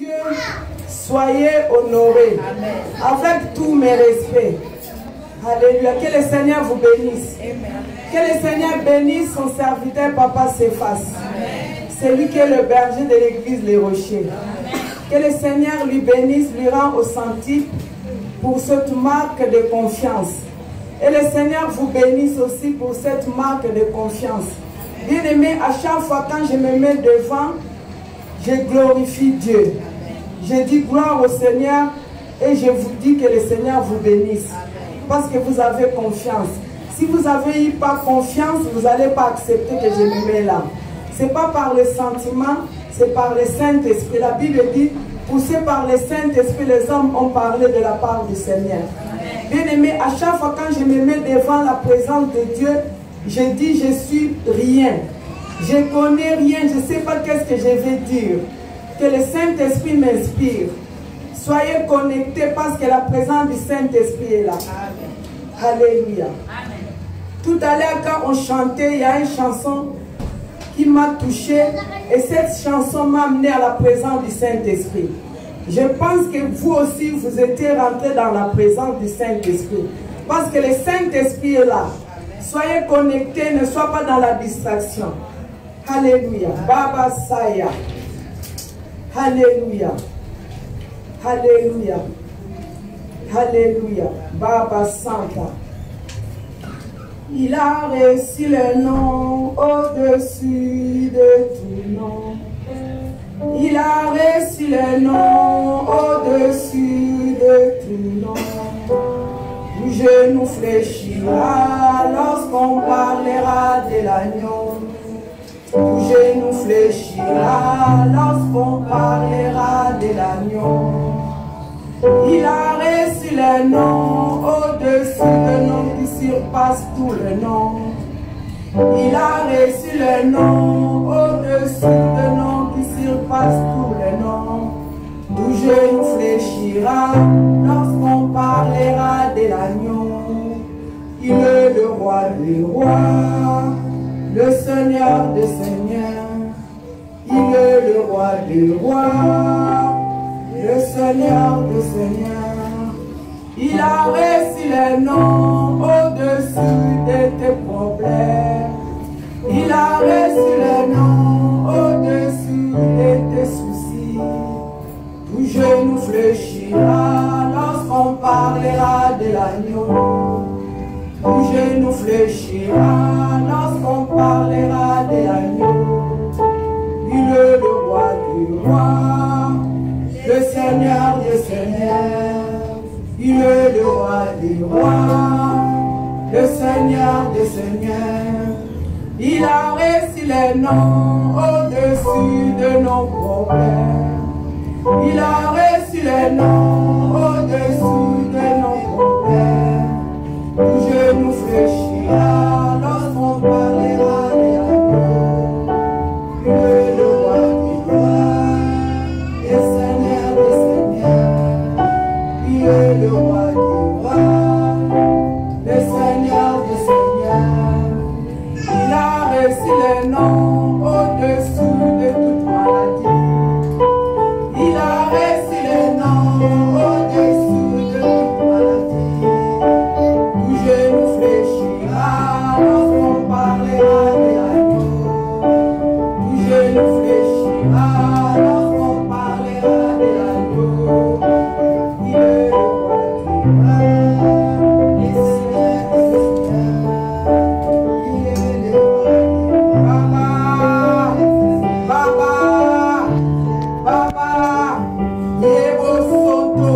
Dieu, soyez honorés. Amen. Avec tous mes respects. Alléluia. Que le Seigneur vous bénisse. Amen. Que le Seigneur bénisse son serviteur Papa Cephas. C'est lui qui est le berger de l'église Les Rochers. Amen. Que le Seigneur lui bénisse, lui rend au centime pour cette marque de confiance. Et le Seigneur vous bénisse aussi pour cette marque de confiance. Bien-aimé, à chaque fois quand je me mets devant, je glorifie Dieu. Je dis gloire au Seigneur et je vous dis que le Seigneur vous bénisse. Parce que vous avez confiance. Si vous n'avez eu pas confiance, vous n'allez pas accepter que je me mets là. Ce n'est pas par le sentiment, c'est par le Saint-Esprit. La Bible dit, poussé par le Saint-Esprit, les hommes ont parlé de la part du Seigneur. Bien-aimé, à chaque fois quand je me mets devant la présence de Dieu, je dis je suis rien. Je ne connais rien, je ne sais pas qu'est-ce que je vais dire. Que le Saint-Esprit m'inspire. Soyez connectés parce que la présence du Saint-Esprit est là. Amen. Alléluia. Amen. Tout à l'heure quand on chantait, il y a une chanson qui m'a touchée et cette chanson m'a amené à la présence du Saint-Esprit. Je pense que vous aussi, vous étiez rentrés dans la présence du Saint-Esprit. Parce que le Saint-Esprit est là. Soyez connectés, ne soyez pas dans la distraction. Alléluia. Baba Saya. Alléluia. Alléluia. Alléluia. Baba Santa. Il a reçu le nom au-dessus de tout nom. Il a reçu le nom au-dessus de tout nom. Tout genou fléchira lorsqu'on parlera de l'agneau. Tout genou fléchira lorsqu'on parlera de l'agneau. Il a reçu le nom au-dessus de nom qui surpasse tout le nom. Il a reçu le nom au-dessus de nom qui surpasse tout le nom. Tout genou fléchira lorsqu'on parlera de l'agneau. Il est le roi des rois, le Seigneur des seigneurs. Il est le roi des rois, le Seigneur des seigneurs. Il a reçu le nom au-dessus de tes problèmes. Il a reçu le nom au-dessus de tes soucis. Tout genou fléchira lorsqu'on parlera de l'agneau. Tout genou fléchira lorsqu'on parlera de l'agneau. Il est le roi du roi, le Seigneur des seigneurs. Il est le roi des rois, le Seigneur des seigneurs. Il a reçu les noms au-dessus de nos problèmes. Il a reçu les noms au-dessus de nos problèmes. Tout genou fléchira lorsqu'on parlera de l'agneau. Il est le roi des rois, le Seigneur des seigneurs. Il est le roi des rois, le Seigneur des seigneurs. Il a reçu le nom au-dessus de toute maladie. Il a reçu le nom au-dessus de toute maladie. Tout genou fléchira lorsqu'on parlera de l'agneau. Tout genou fléchira lorsqu'on parlera de l'agneau. Il est le roi du roi, le Seigneur des seigneurs. Il est le roi du roi. Baba, Baba, Yebo Soto,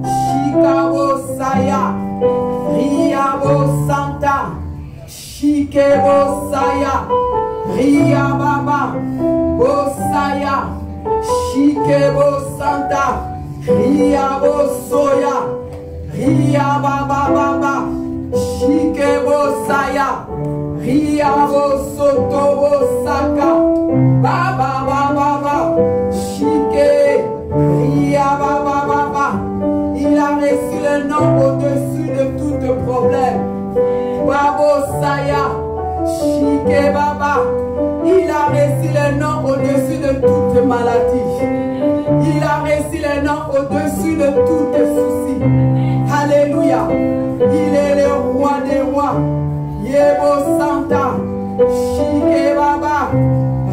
Chicago Saya, Riabo Santa, Chiquebo Saya, Ria Baba, Bosaya, Chiquebo Santa, Riabo Soya, Ria Baba Baba, Chiquebo Saya, Riabo Soto Bosaka, Baba Baba Baba, Chique, Ria Baba Baba. Il a reçu le nom au-dessus de tout problème. Babo Saya, Chique Baba. Il a reçu le nom au-dessus de toute maladie. Il a grand au-dessus de tous tes soucis. Alléluia. Il est le roi des rois. Yebo Santa. Shike Baba.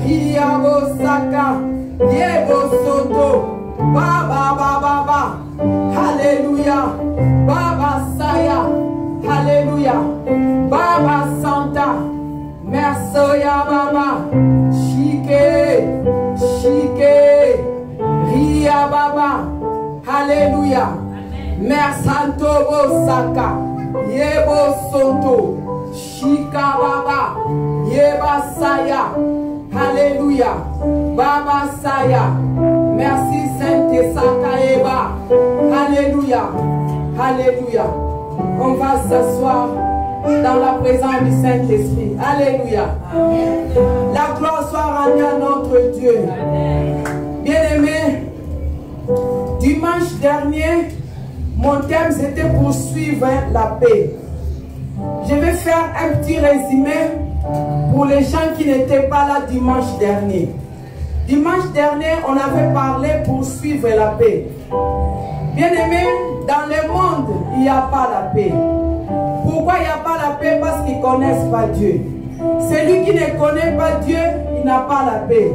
Riabo Saka. Yebo Soto. Baba Baba. Alléluia. Baba Saya. Alléluia. Baba Santa. Merci ya Baba. Shike. Shike. Ria Baba. Alléluia. Mersanto Bosaka. Yebo Soto. Shika Baba. Yeba Saya. Alléluia. Baba Saya. Merci Sainte Saka Eba. Alléluia. Alléluia. On va s'asseoir dans la présence du Saint-Esprit. Alléluia. La gloire soit rendue à notre Dieu. Bien-aimés, dimanche dernier, mon thème c'était poursuivre la paix. Je vais faire un petit résumé pour les gens qui n'étaient pas là dimanche dernier. Dimanche dernier, on avait parlé poursuivre la paix. Bien-aimés, dans le monde, il n'y a pas la paix. Pourquoi il n'y a pas la paix? Parce qu'ils ne connaissent pas Dieu. Celui qui ne connaît pas Dieu, il n'a pas la paix.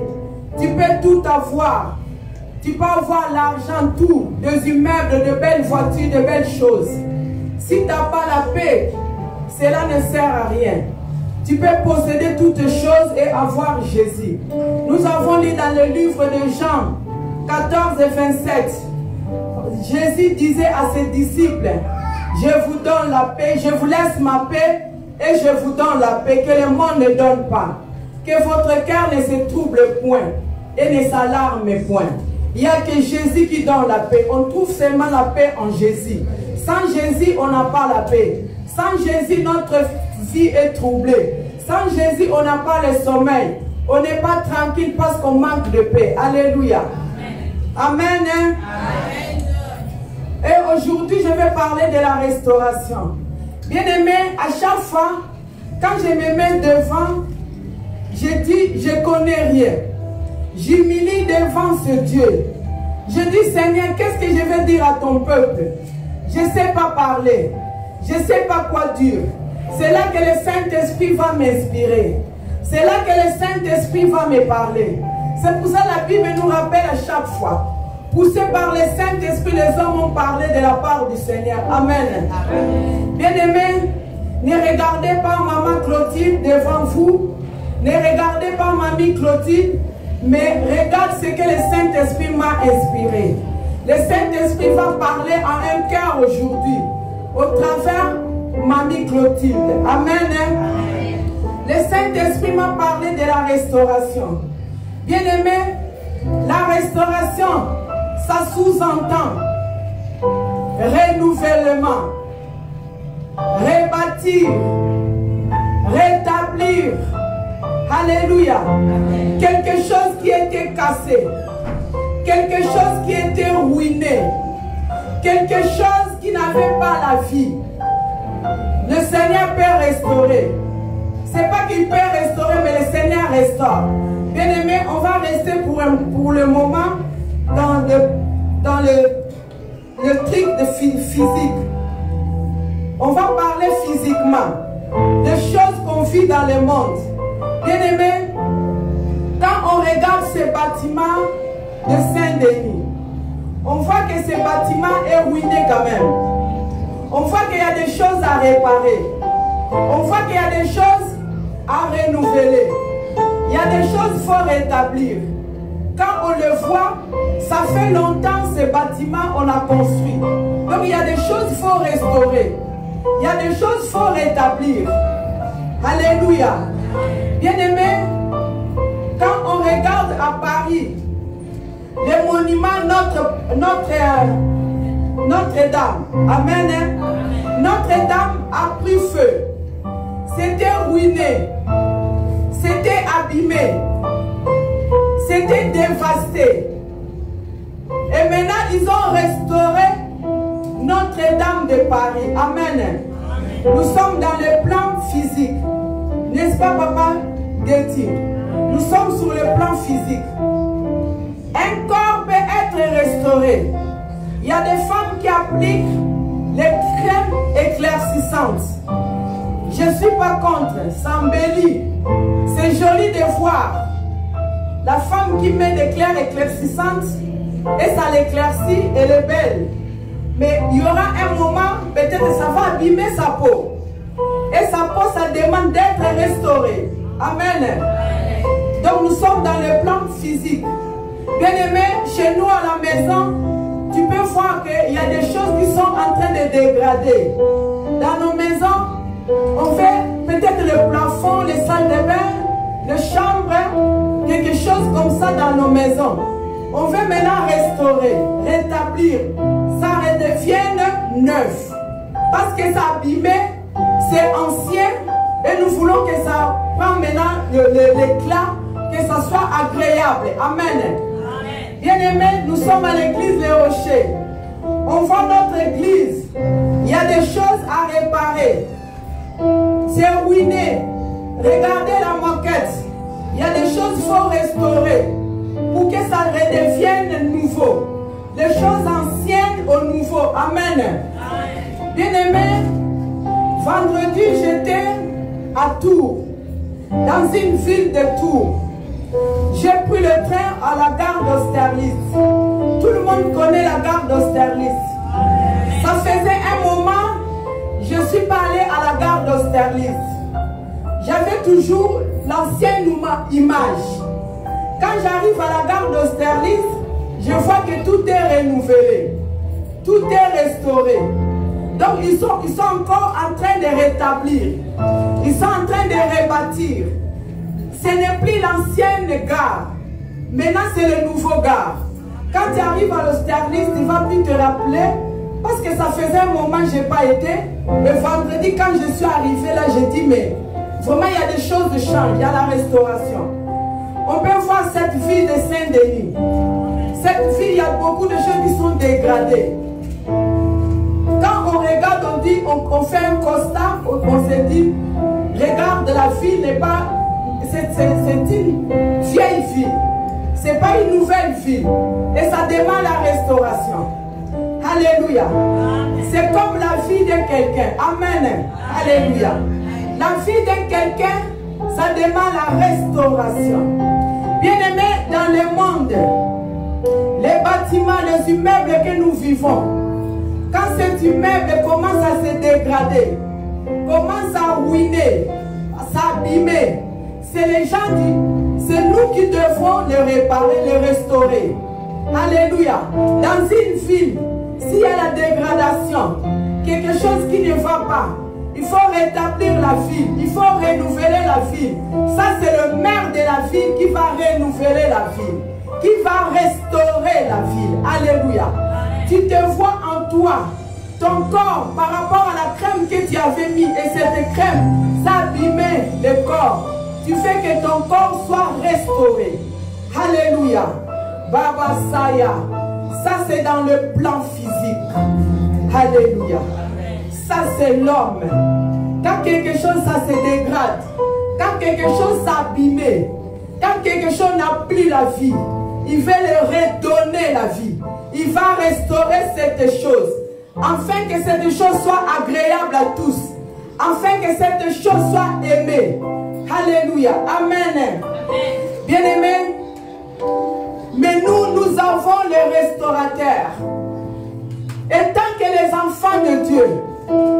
Tu peux tout avoir. Tu peux avoir l'argent, tout, des immeubles, de belles voitures, de belles choses. Si tu n'as pas la paix, cela ne sert à rien. Tu peux posséder toutes choses et avoir Jésus. Nous avons lu dans le livre de Jean 14 et 27. Jésus disait à ses disciples, je vous donne la paix, je vous laisse ma paix et je vous donne la paix que le monde ne donne pas. Que votre cœur ne se trouble point et ne s'alarme point. Il n'y a que Jésus qui donne la paix. On trouve seulement la paix en Jésus. Sans Jésus, on n'a pas la paix. Sans Jésus, notre vie est troublée. Sans Jésus, on n'a pas le sommeil. On n'est pas tranquille parce qu'on manque de paix. Alléluia. Amen. Amen. Et aujourd'hui, je vais parler de la restauration. Bien-aimé, à chaque fois, quand je me mets devant, je dis, je ne connais rien. J'humilie devant ce Dieu. Je dis, Seigneur, qu'est-ce que je vais dire à ton peuple? Je ne sais pas parler. Je ne sais pas quoi dire. C'est là que le Saint-Esprit va m'inspirer. C'est là que le Saint-Esprit va me parler. C'est pour ça que la Bible nous rappelle à chaque fois. Poussés par le Saint-Esprit, les hommes ont parlé de la part du Seigneur. Amen. Bien-aimés, ne regardez pas maman Clotilde devant vous. Ne regardez pas mamie Clotilde. Mais regarde ce que le Saint-Esprit m'a inspiré. Le Saint-Esprit va parler à un cœur aujourd'hui. Au travers mamie Clotilde. Amen. Le Saint-Esprit m'a parlé de la restauration. Bien-aimé, la restauration, ça sous-entend renouvellement, rebâtir, rétablir. Alléluia. Amen. Quelque chose qui était cassé, quelque chose qui était ruiné, quelque chose qui n'avait pas la vie. Le Seigneur peut restaurer. C'est pas qu'il peut restaurer, mais le Seigneur restaure. Bien aimé, on va rester pour le moment dans le truc de physique. On va parler physiquement des choses qu'on vit dans le monde. Bien aimé, quand on regarde ce bâtiment de Saint-Denis, on voit que ce bâtiment est ruiné quand même. On voit qu'il y a des choses à réparer. On voit qu'il y a des choses à renouveler. Il y a des choses qu'il faut rétablir. Quand on le voit, ça fait longtemps ce bâtiment on a construit. Donc il y a des choses qu'il faut restaurer. Il y a des choses qu'il faut rétablir. Alléluia. Bien-aimé, quand on regarde à Paris, les monuments Notre-Dame, amen, Notre-Dame a pris feu, c'était ruiné, c'était abîmé, c'était dévasté. Et maintenant, ils ont restauré Notre-Dame de Paris, amen. Nous sommes dans le plan physique. N'est-ce pas, papa Getty? Nous sommes sur le plan physique. Un corps peut être restauré. y a des femmes qui appliquent les crèmes éclaircissantes. Je ne suis pas contre, ça embellit. C'est joli de voir la femme qui met des crèmes éclaircissantes et ça l'éclaircit, elle est belle. Mais il y aura un moment, peut-être ça va abîmer sa peau. Et sa peau, ça demande d'être restaurée. Amen. Donc nous sommes dans le plan physique. Bien aimé, chez nous à la maison, tu peux voir qu'il y a des choses qui sont en train de dégrader. Dans nos maisons, on fait peut-être le plafond, les salles de bain, les chambres, quelque chose comme ça dans nos maisons. On veut maintenant restaurer, rétablir, ça redevienne neuf. Parce que ça abîmé, c'est ancien, et nous voulons que ça prenne maintenant l'éclat, que ça soit agréable. Amen. Bien-aimés, nous sommes à l'église Les Rochers. On voit notre église. Il y a des choses à réparer. C'est ruiné. Regardez la moquette. Il y a des choses qu'il faut restaurer pour que ça redevienne nouveau. Les choses anciennes au nouveau. Amen. Bien-aimés, vendredi, j'étais à Tours, dans une ville de Tours. J'ai pris le train à la gare d'Austerlitz. Tout le monde connaît la gare d'Austerlitz. Ça faisait un moment, je ne suis pas allée à la gare d'Austerlitz. J'avais toujours l'ancienne image. Quand j'arrive à la gare d'Austerlitz, je vois que tout est renouvelé. Tout est restauré. Donc ils sont encore en train de rétablir. Ils sont en train de rebâtir. Ce n'est plus l'ancienne gare. Maintenant, c'est le nouveau gare. Quand tu arrives à l'Austerlitz, tu ne vas plus te rappeler. Parce que ça faisait un moment que je n'ai pas été. Mais vendredi, quand je suis arrivé là, j'ai dit, mais vraiment, il y a des choses de change. Il y a la restauration. On peut voir cette ville de Saint-Denis. Cette ville, il y a beaucoup de choses qui sont dégradées. Quand on regarde, on dit, on fait un constat, on se dit, regarde, la ville n'est pas... C'est une vieille ville. Ce n'est pas une nouvelle ville. Et ça demande la restauration. Alléluia. C'est comme la vie de quelqu'un. Amen. Alléluia. La vie de quelqu'un, ça demande la restauration. Bien-aimés, dans le monde, les bâtiments, les immeubles que nous vivons, quand cet immeuble commence à se dégrader, commence à ruiner, à s'abîmer, c'est les gens c'est nous qui devons le réparer, le restaurer. Alléluia. Dans une ville, s'il y a la dégradation, quelque chose qui ne va pas, il faut rétablir la ville, il faut renouveler la ville. Ça, c'est le maire de la ville qui va renouveler la ville, qui va restaurer la ville. Alléluia. Tu te vois en toi, ton corps, par rapport à la crème que tu avais mis, et cette crème, ça abîmait le corps. Tu fais que ton corps soit restauré. Alléluia. Baba Saya. Ça, c'est dans le plan physique. Alléluia. Ça, c'est l'homme. Quand quelque chose, ça se dégrade. Quand quelque chose s'abîme. Quand quelque chose n'a plus la vie. Il veut le redonner la vie. Il va restaurer cette chose. Afin que cette chose soit agréable à tous. Afin que cette chose soit aimée. Alléluia. Amen. Bien-aimés, mais nous avons le restaurateur. Et tant que les enfants de Dieu,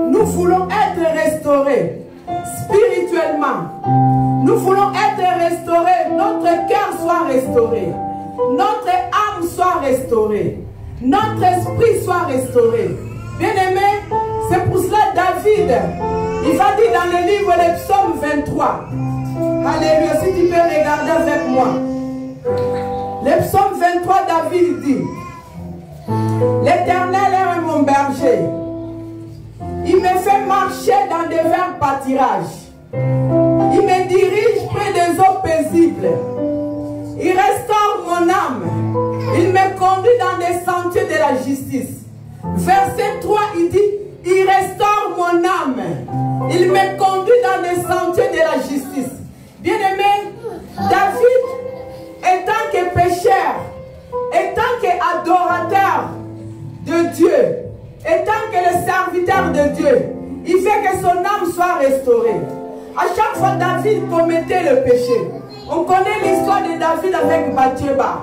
nous voulons être restaurés spirituellement. Nous voulons être restaurés. Notre cœur soit restauré. Notre âme soit restaurée. Notre esprit soit restauré. Bien-aimés, c'est pour cela David, il va dire dans le livre de Psaume 23. Alléluia, si tu peux regarder avec moi. Le Psaume 23, David dit, l'Éternel est mon berger. Il me fait marcher dans des verts pâturages. Il me dirige près des eaux paisibles. Il restaure mon âme. Il me conduit dans des sentiers de la justice. Verset 3, il dit, il restaure mon âme. Il me conduit dans des sentiers de la justice. Bien-aimé, David, étant que pécheur, étant qu'adorateur de de Dieu, il fait que son âme soit restaurée. À chaque fois, David commettait le péché. On connaît l'histoire de David avec Bathsheba.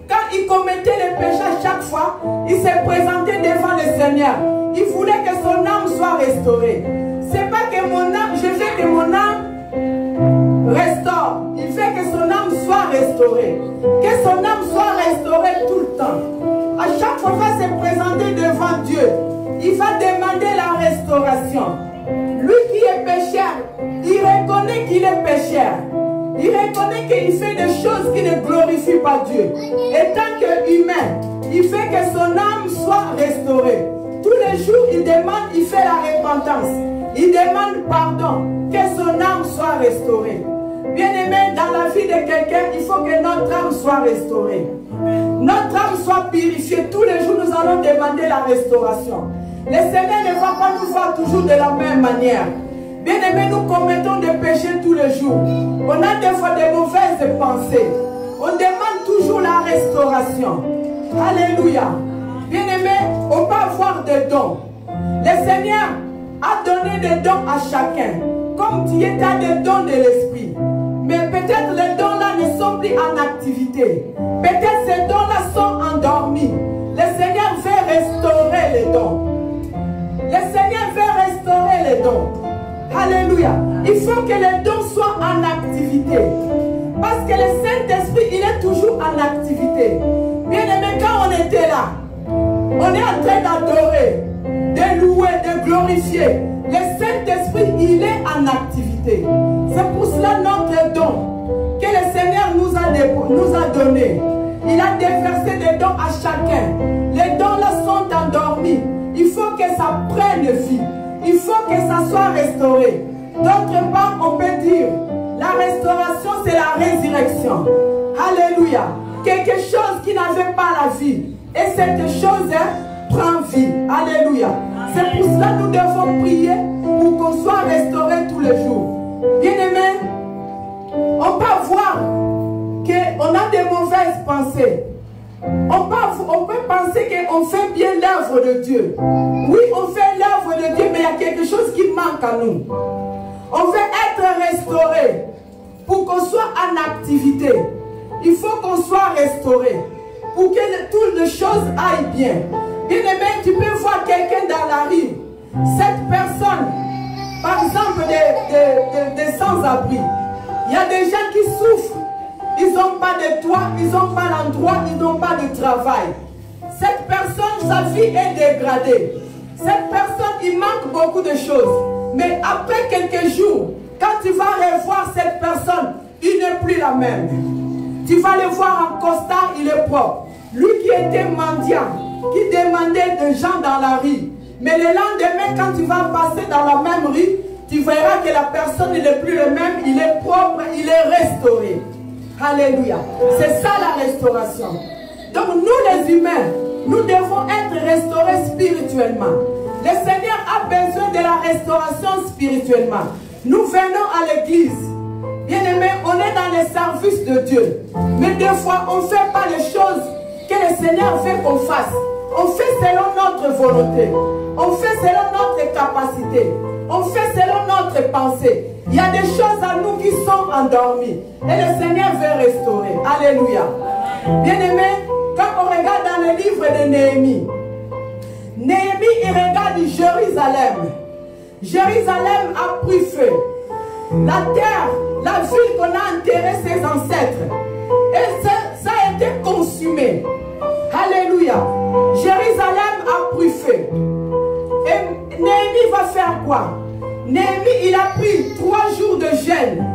Quand il commettait le péché à chaque fois, il s'est présenté devant le Seigneur. Il voulait que son âme soit restaurée. C'est pas que mon âme, je veux que mon âme restaure. Il fait que son âme soit restaurée. Que son âme soit restaurée tout le temps. À chaque fois qu'il va se présenter devant Dieu, il va demander la restauration. Lui qui est pécheur, il reconnaît qu'il est pécheur. Il reconnaît qu'il fait des choses qui ne glorifient pas Dieu. Et tant qu'humain, il fait que son âme soit restaurée. Tous les jours, il demande, il fait la repentance. Il demande pardon, que son âme soit restaurée. Bien-aimé, dans la vie de quelqu'un, il faut que notre âme soit restaurée. Notre âme soit purifiée. Tous les jours, nous allons demander la restauration. Le Seigneur ne va pas nous voir toujours de la même manière. Bien-aimés, nous commettons des péchés tous les jours. On a des fois de mauvaises pensées. On demande toujours la restauration. Alléluia. Bien-aimés, on peut avoir des dons. Le Seigneur a donné des dons à chacun. Comme tu es, tu as des dons de l'esprit. Mais peut-être les dons-là ne sont plus en activité. Peut-être ces dons-là sont endormis. Le Seigneur veut restaurer les dons. Le Seigneur veut restaurer les dons. Alléluia. Il faut que les dons soient en activité. Parce que le Saint-Esprit, il est toujours en activité. Bien aimé, quand on était là, on est en train d'adorer, de louer, de glorifier. Le Saint-Esprit, il est en activité. C'est pour cela notre don que le Seigneur nous a donné. Il a déversé des dons à chacun. Les dons là sont endormis. Il faut que ça prenne vie. Il faut que ça soit restauré. D'autre part, on peut dire, la restauration, c'est la résurrection. Alléluia. Quelque chose qui n'avait pas la vie. Et cette chose prend vie. Alléluia. C'est pour cela que nous devons prier pour qu'on soit restauré tous les jours. Bien-aimés, on peut voir qu'on a des mauvaises pensées. On peut penser qu'on fait bien l'œuvre de Dieu. Oui, on fait l'œuvre de Dieu, mais il y a quelque chose qui manque à nous. On veut être restauré pour qu'on soit en activité. Il faut qu'on soit restauré pour que toutes les choses aillent bien. Bien-aimé, tu peux voir quelqu'un dans la rue. Cette personne, par exemple, des sans-abri. Il y a des gens qui souffrent. Ils n'ont pas de toit, ils n'ont pas d'endroit, ils n'ont pas de travail. Cette personne, sa vie est dégradée. Cette personne, il manque beaucoup de choses. Mais après quelques jours, quand tu vas revoir cette personne, il n'est plus la même. Tu vas le voir en costard, il est propre. Lui qui était mendiant, qui demandait des gens dans la rue. Mais le lendemain, quand tu vas passer dans la même rue, tu verras que la personne n'est plus le même, il est propre, il est restauré. Alléluia. C'est ça la restauration. Donc nous les humains, nous devons être restaurés spirituellement. Le Seigneur a besoin de la restauration spirituellement. Nous venons à l'église. Bien-aimés, on est dans les services de Dieu. Mais des fois, on ne fait pas les choses que le Seigneur veut qu'on fasse. On fait selon notre volonté. On fait selon notre capacité. On fait selon notre pensée. Il y a des choses à nous qui sont endormies. Et le Seigneur veut restaurer. Alléluia. Bien-aimés, quand on regarde dans le livre de Néhémie, Néhémie, il regarde Jérusalem. Jérusalem a pris feu. La terre, la ville qu'on a enterré ses ancêtres. Et ça a été consumé. Alléluia. Jérusalem a pris feu. Et Néhémie va faire quoi? Néhémie, il a pris 3 jours de jeûne.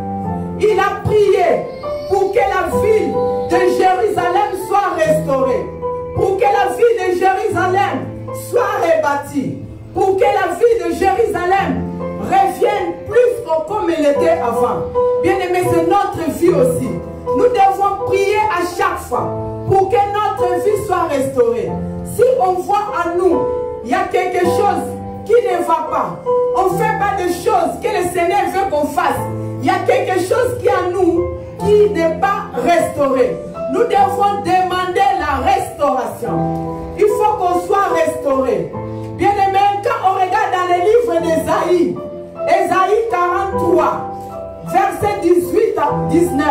Il a prié pour que la ville de Jérusalem soit restaurée. Pour que la ville de Jérusalem soit rebâtie. Pour que la ville de Jérusalem revienne plus comme elle était avant. Bien-aimé, c'est notre vie aussi. Nous devons prier à chaque fois pour que notre vie soit restaurée. Si on voit en nous, il y a quelque chose qui ne va pas. On ne fait pas de choses que le Seigneur veut qu'on fasse. Il y a quelque chose qui est en nous qui n'est pas restauré. Nous devons demander la restauration. Il faut qu'on soit restauré. Bien-aimé, quand on regarde dans 43, versets 18 à 19.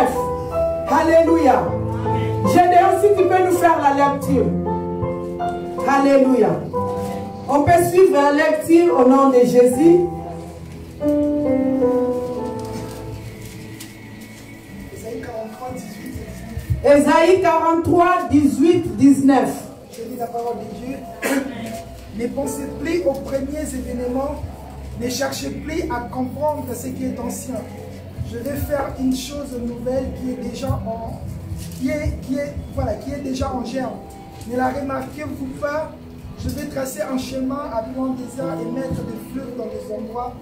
Alléluia. Gédéon, si tu peux nous faire la lecture. Alléluia. On peut suivre la lecture au nom de Jésus. Ésaïe 43, 18, 19. Je lis la parole de Dieu. Ne pensez plus aux premiers événements, ne cherchez plus à comprendre ce qui est ancien. Je vais faire une chose nouvelle qui est déjà en germe. Ne la remarquez-vous pas? Je vais tracer un chemin à plan désert et mettre des fleuves dans les endroits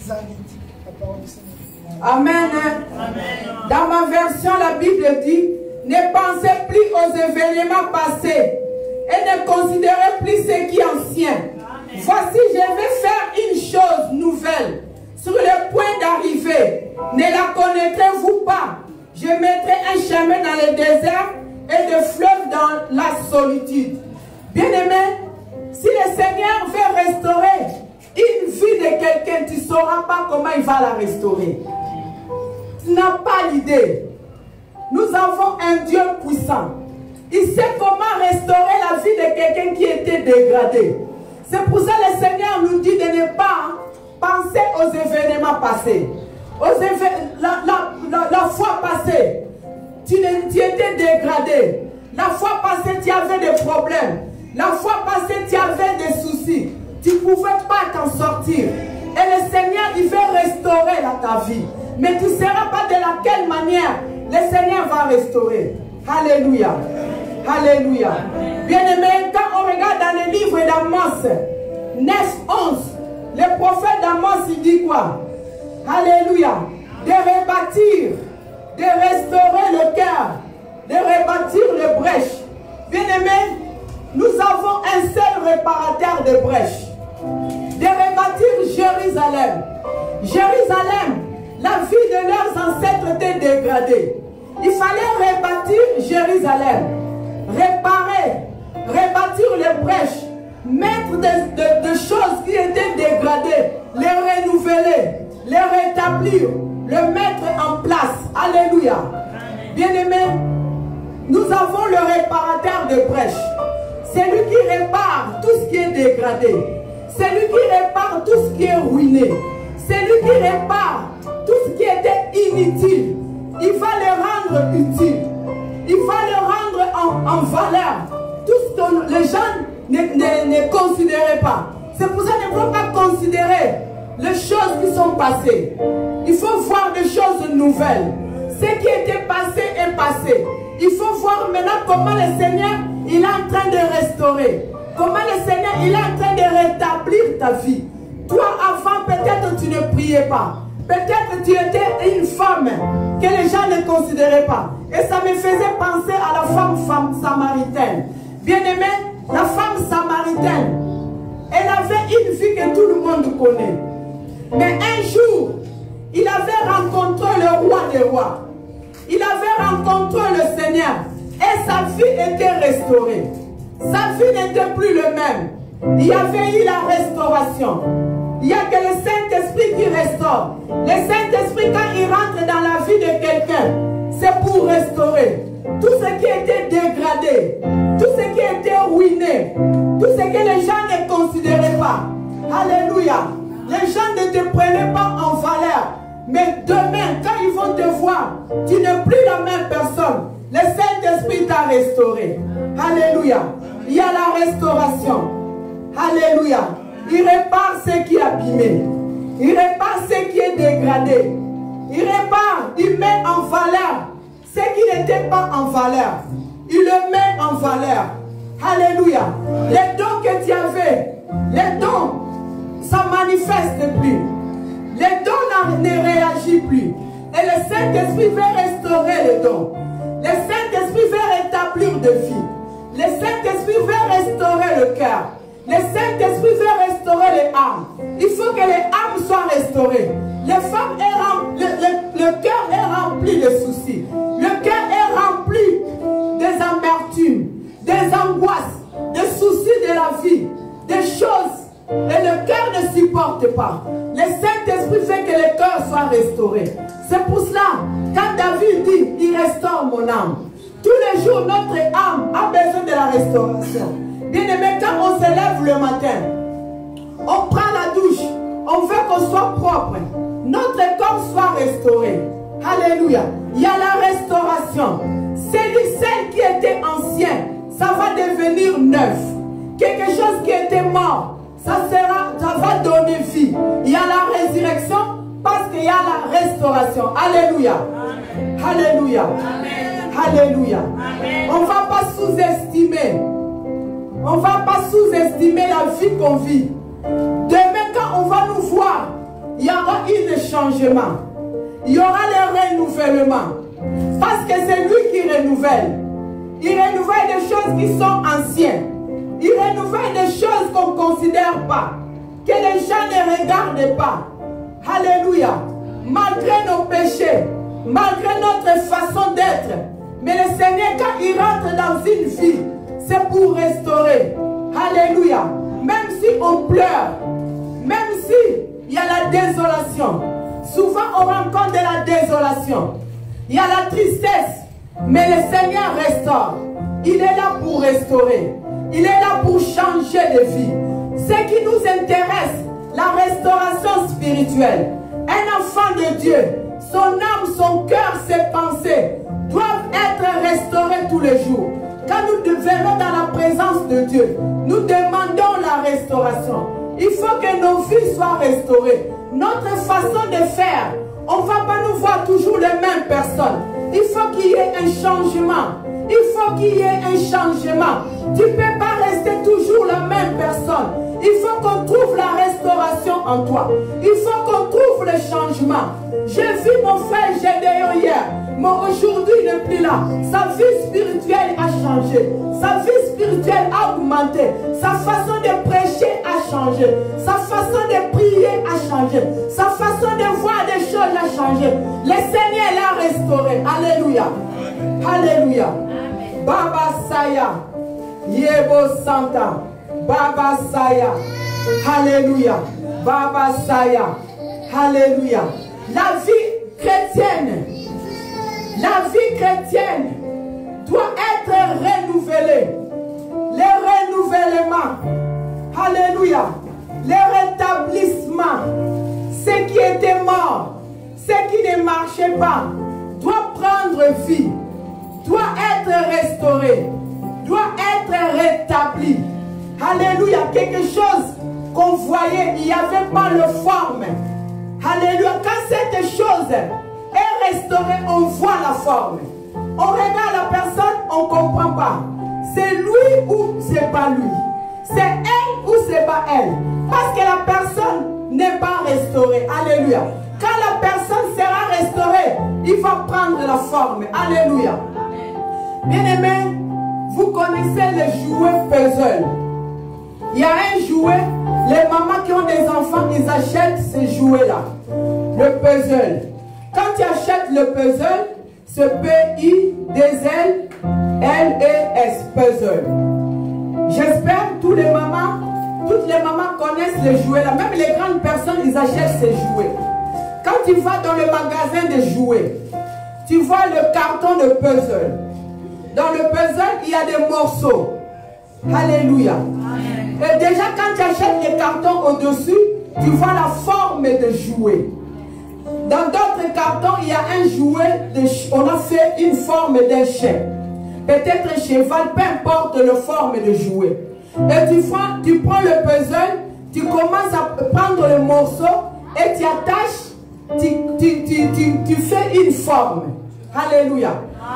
arides. La parole du Seigneur. Amen. Amen. Dans ma version, la Bible dit: ne pensez plus aux événements passés et ne considérez plus ce qui est ancien. Amen. Voici, je vais faire une chose nouvelle sur le point d'arriver. Ne la connaîtrez-vous pas? Je mettrai un chemin dans le désert et des fleuves dans la solitude. Bien-aimé, si le Seigneur veut restaurer une vie de quelqu'un, tu ne sauras pas comment il va la restaurer. Tu n'as pas l'idée. Nous avons un Dieu puissant. Il sait comment restaurer la vie de quelqu'un qui était dégradé. C'est pour ça que le Seigneur nous dit de ne pas penser aux événements passés. La fois passée, tu étais dégradé. La fois passée, tu avais des problèmes. La fois passée, tu avais des soucis. Tu ne pouvais pas t'en sortir. Et le Seigneur, il veut restaurer ta vie. Mais tu ne sauras pas de laquelle manière le Seigneur va restaurer. Alléluia. Alléluia. Bien-aimé, quand on regarde dans le livre d'Amos 9, 11, le prophète d'Amos, il dit quoi? Alléluia. De rebâtir, de restaurer le cœur, de rebâtir les brèches. Bien-aimé, nous avons un seul réparateur de brèches. De rebâtir Jérusalem. Jérusalem, la vie de leurs ancêtres était dégradée. Il fallait rebâtir Jérusalem. Réparer, rebâtir les brèches. Mettre des choses qui étaient dégradées. Les renouveler, les rétablir, le mettre en place. Alléluia. Bien-aimés, nous avons le réparateur de brèches. C'est lui qui répare tout ce qui est dégradé. C'est lui qui répare tout ce qui est ruiné. C'est lui qui répare tout ce qui était inutile. Il va le rendre utile. Il va le rendre en valeur. Tout ce que les gens ne considéraient pas. C'est pour ça qu'il ne faut pas considérer les choses qui sont passées. Il faut voir des choses nouvelles. Ce qui était passé est passé. Il faut voir maintenant comment le Seigneur il est en train de restaurer. Comment le Seigneur il est en train de rétablir ta vie. Toi avant peut-être tu ne priais pas. Peut-être tu étais une femme que les gens ne considéraient pas. Et ça me faisait penser à la femme samaritaine. Bien-aimée, la femme samaritaine, elle avait une vie que tout le monde connaît. Mais un jour, il avait rencontré le roi des rois. Il avait rencontré le Seigneur. Et sa vie était restaurée. Sa vie n'était plus le même. Il y avait eu la restauration. Il n'y a que le Saint-Esprit qui restaure. Le Saint-Esprit, quand il rentre dans la vie de quelqu'un, c'est pour restaurer. Tout ce qui était dégradé, tout ce qui était ruiné, tout ce que les gens ne considéraient pas. Alléluia. Les gens ne te prenaient pas en valeur. Mais demain, quand ils vont te voir, tu n'es plus la même personne. Le Saint-Esprit t'a restauré. Alléluia. Il y a la restauration. Alléluia. Il répare ce qui est abîmé. Il répare ce qui est dégradé. Il répare, il met en valeur ce qui n'était pas en valeur. Il le met en valeur. Alléluia. Les dons que tu avais, les dons, ça ne manifeste plus. Les dons ne réagissent plus. Et le Saint-Esprit veut restaurer les dons. Le Saint-Esprit veut rétablir de vie. Le Saint-Esprit veut restaurer le cœur. Le Saint-Esprit veut restaurer les âmes. Il faut que les âmes soient restaurées. Les femmes le cœur est rempli de soucis. Le cœur est rempli des amertumes, des angoisses, des soucis de la vie, des choses. Et le cœur ne supporte pas. Le Saint-Esprit l'Esprit fait que le cœur soit restauré. C'est pour cela, quand David dit, il restaure mon âme. Tous les jours, notre âme a besoin de la restauration. Bien-aimé, quand on se lève le matin, on prend la douche, on veut qu'on soit propre, notre corps soit restauré. Alléluia. Il y a la restauration. Celle qui était ancienne, ça va devenir neuf. Quelque chose qui était mort, ça va donner vie. Il y a la résurrection parce qu'il y a la restauration. Alléluia. Amen. Alléluia. Amen. Alléluia. Amen. On ne va pas sous-estimer. On ne va pas sous-estimer la vie qu'on vit. Demain, quand on va nous voir, il y aura un changement. Il y aura le renouvellement. Parce que c'est lui qui renouvelle. Il renouvelle des choses qui sont anciennes. Il renouvelle des choses qu'on ne considère pas. Que les gens ne regardent pas. Alléluia. Malgré nos péchés, malgré notre façon d'être. Mais le Seigneur, quand il rentre dans une vie, c'est pour restaurer. Alléluia. Même si on pleure, même si il y a la désolation. Souvent on rencontre de la désolation. Il y a la tristesse. Mais le Seigneur restaure. Il est là pour restaurer. Il est là pour changer de vie. Ce qui nous intéresse, la restauration spirituelle. Un enfant de Dieu, son âme, son cœur, ses pensées doivent être restaurés tous les jours. Quand nous venons dans la présence de Dieu, nous demandons la restauration. Il faut que nos vies soient restaurées. Notre façon de faire, on ne va pas nous voir toujours les mêmes personnes. Il faut qu'il y ait un changement. Il faut qu'il y ait un changement. Tu ne peux pas rester toujours la même personne. Il faut qu'on trouve la restauration en toi. Il faut qu'on trouve le changement. J'ai vu mon frère Gédéon hier. Mais aujourd'hui, il n'est plus là. Sa vie spirituelle a changé. Sa vie spirituelle a augmenté. Sa façon de prêcher a changé. Sa façon de prier a changé. Sa façon de voir des choses a changé. Le Seigneur l'a restauré. Alléluia. Alléluia. Baba Saya. Yebo Santa. Baba Saya. Alléluia. Baba Saya. Alléluia. La vie chrétienne. La vie chrétienne doit être renouvelée. Le renouvellement. Alléluia. Le rétablissement. Ce qui était mort, ce qui ne marchait pas, doit prendre vie. Doit être restauré. Doit être rétabli. Alléluia. Quelque chose qu'on voyait, il n'y avait pas de forme. Alléluia. Quand cette chose est restaurée, on voit la forme. On regarde la personne, on ne comprend pas. C'est lui ou c'est pas lui. C'est elle ou c'est pas elle. Parce que la personne n'est pas restaurée. Alléluia. Quand la personne sera restaurée, il va prendre la forme. Alléluia. Bien-aimés, vous connaissez le jouet puzzle. Il y a un jouet, les mamans qui ont des enfants, ils achètent ce jouet-là. Le puzzle. Quand tu achètes le puzzle, c'est P-I-2-L-L-E-S, puzzle. J'espère que toutes les mamans connaissent les jouets là. Même les grandes personnes, ils achètent ces jouets. Quand tu vas dans le magasin de jouets, tu vois le carton de puzzle. Dans le puzzle, il y a des morceaux. Alléluia. Amen. Et déjà, quand tu achètes les cartons au-dessus, tu vois la forme de jouet. Dans d'autres cartons, il y a un jouet, on a fait une forme d'un chien. Peut-être un cheval, peu importe la forme de jouet. Et tu prends le puzzle, tu commences à prendre le morceau et tu attaches, tu fais une forme. Alléluia.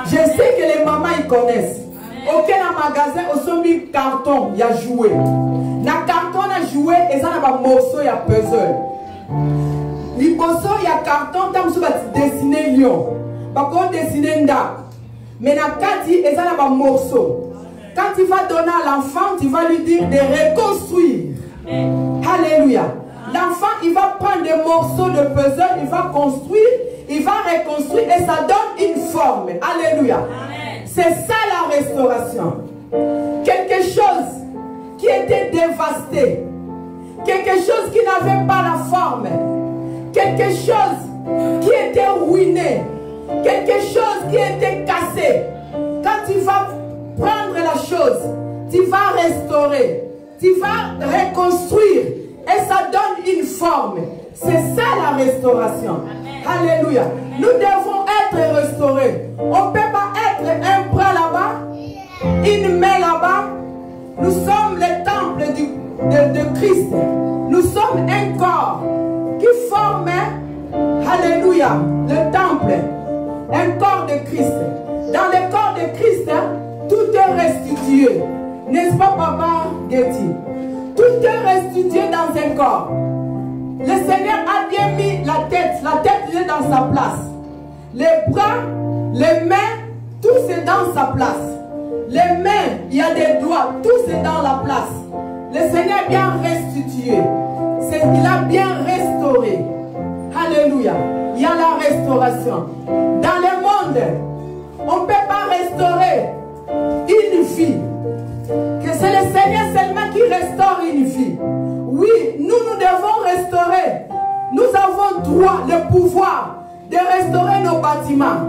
Je sais que les mamans ils connaissent. Aucun magasin, au sommet mis carton, il y a joué. Dans le carton, il y a joué et ça il y a un morceau, il y a puzzle. Les morceaux, il y a carton, tu vas dessiner lion. Par contre, dessiner nda. Mais dans le cas, il y a un morceau. Quand tu vas donner à l'enfant, tu vas lui dire de reconstruire. Alléluia. L'enfant, il va prendre des morceaux de puzzle, il va construire, il va reconstruire et ça donne une forme. Alléluia. C'est ça la restauration. Quelque chose qui était dévasté, quelque chose qui n'avait pas la forme, quelque chose qui était ruiné, quelque chose qui était cassé, quand tu vas prendre la chose, tu vas restaurer, tu vas reconstruire et ça donne une forme. C'est ça la restauration. Alléluia. Nous devons être restaurés. On ne peut pas être un bras là-bas, une main là-bas. Nous sommes le temple de Christ. Nous sommes un corps qui forme, alléluia, le temple. Un corps de Christ. Dans le corps de Christ, tout est restitué. N'est-ce pas, Papa Getty? Tout est restitué dans un corps. Le Seigneur a bien mis la tête est dans sa place. Les bras, les mains, tout c'est dans sa place. Les mains, il y a des doigts, tout c'est dans la place. Le Seigneur a bien restitué. Il a bien restauré. Alléluia. Il y a la restauration. Dans le monde, on ne peut pas restaurer une vie. Que c'est le Seigneur seulement qui restaure une vie. Oui, nous devons restaurer. Nous avons droit, le pouvoir de restaurer nos bâtiments.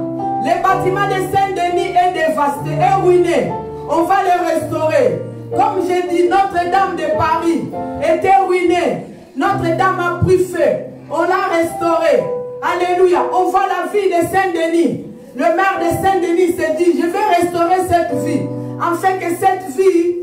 Le bâtiment de Saint-Denis est dévasté, est ruiné. On va le restaurer. Comme j'ai dit, Notre-Dame de Paris était ruinée. Notre-Dame a pris feu. On l'a restaurée. Alléluia. On voit la ville de Saint-Denis. Le maire de Saint-Denis s'est dit, je vais restaurer cette ville. Afin que cette ville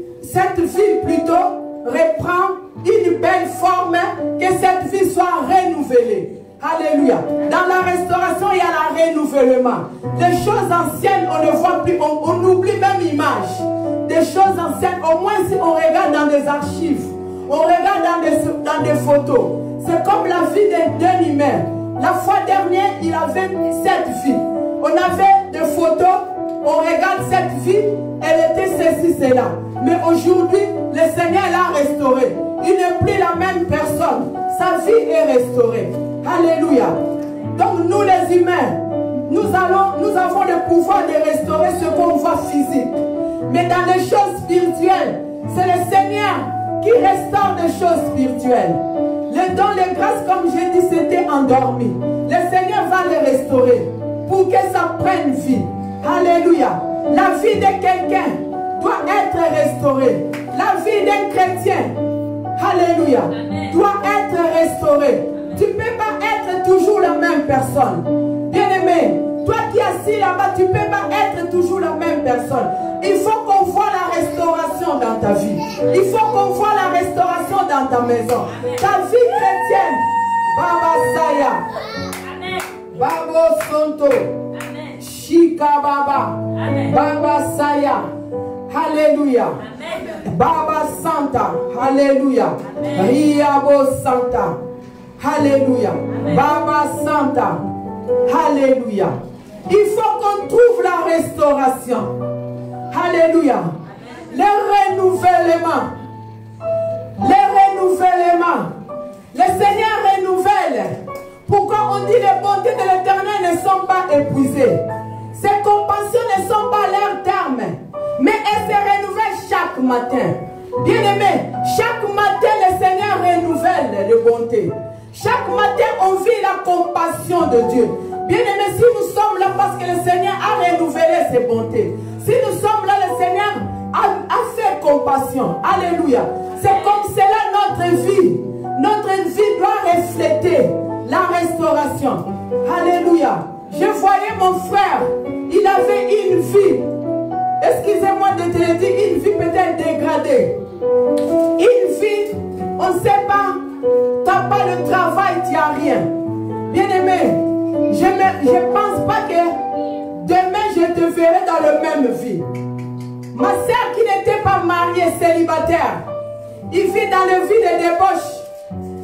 plutôt, reprend une belle forme, que cette vie soit renouvelée. Alléluia. Dans la restauration, il y a le renouvellement. Les choses anciennes, on ne voit plus, on oublie même l'image. Des choses anciennes, au moins si on regarde dans des archives, on regarde dans des photos. C'est comme la vie d'un humain. La fois dernière, il avait cette vie. On avait des photos, on regarde cette vie, elle était ceci, cela. Mais aujourd'hui, le Seigneur l'a restaurée. Il n'est plus la même personne. Sa vie est restaurée. Alléluia. Donc nous les humains, nous avons le pouvoir de restaurer ce qu'on voit physique. Mais dans les choses spirituelles, c'est le Seigneur qui restaure des choses spirituelles. Les dons, les grâces, comme j'ai dit, c'était endormi. Le Seigneur va les restaurer pour que ça prenne vie. Alléluia. La vie de quelqu'un doit être restaurée. La vie d'un chrétien, alléluia, doit être restaurée. Tu ne peux pas être toujours la même personne. Bien-aimé, toi qui es assis là-bas, tu ne peux pas être toujours la même personne. Il faut qu'on voit la restauration dans ta vie. Il faut qu'on voit la restauration dans ta maison. Ta vie chrétienne, Baba Saya, Baba Santo, Shika Baba, Baba Saya, Alléluia. Baba Santa, Alléluia. Riabo Santa, Alléluia. Baba Santa, Alléluia. Il faut qu'on trouve la restauration. Alléluia. Le renouvellement. Le renouvellement. Le Seigneur renouvelle. Pourquoi on dit les bontés de l'Éternel ne sont pas épuisées? Ses compassions ne sont pas leur terme, mais elles se renouvellent chaque matin. Bien-aimé, chaque matin le Seigneur renouvelle les bontés. Chaque matin on vit la compassion de Dieu. Bien-aimé, si nous sommes là parce que le Seigneur a renouvelé ses bontés, si nous sommes là, le Seigneur a fait compassion. Alléluia. C'est comme cela notre vie. Notre vie doit refléter la restauration. Alléluia. Je voyais mon frère, il avait une vie, excusez-moi de te le dire, une vie peut-être dégradée. Une vie, on ne sait pas, tu n'as pas le travail, tu n'as rien. Bien-aimé, je ne pense pas que demain je te verrai dans la même vie. Ma soeur qui n'était pas mariée, célibataire, il vit dans la vie de débauche.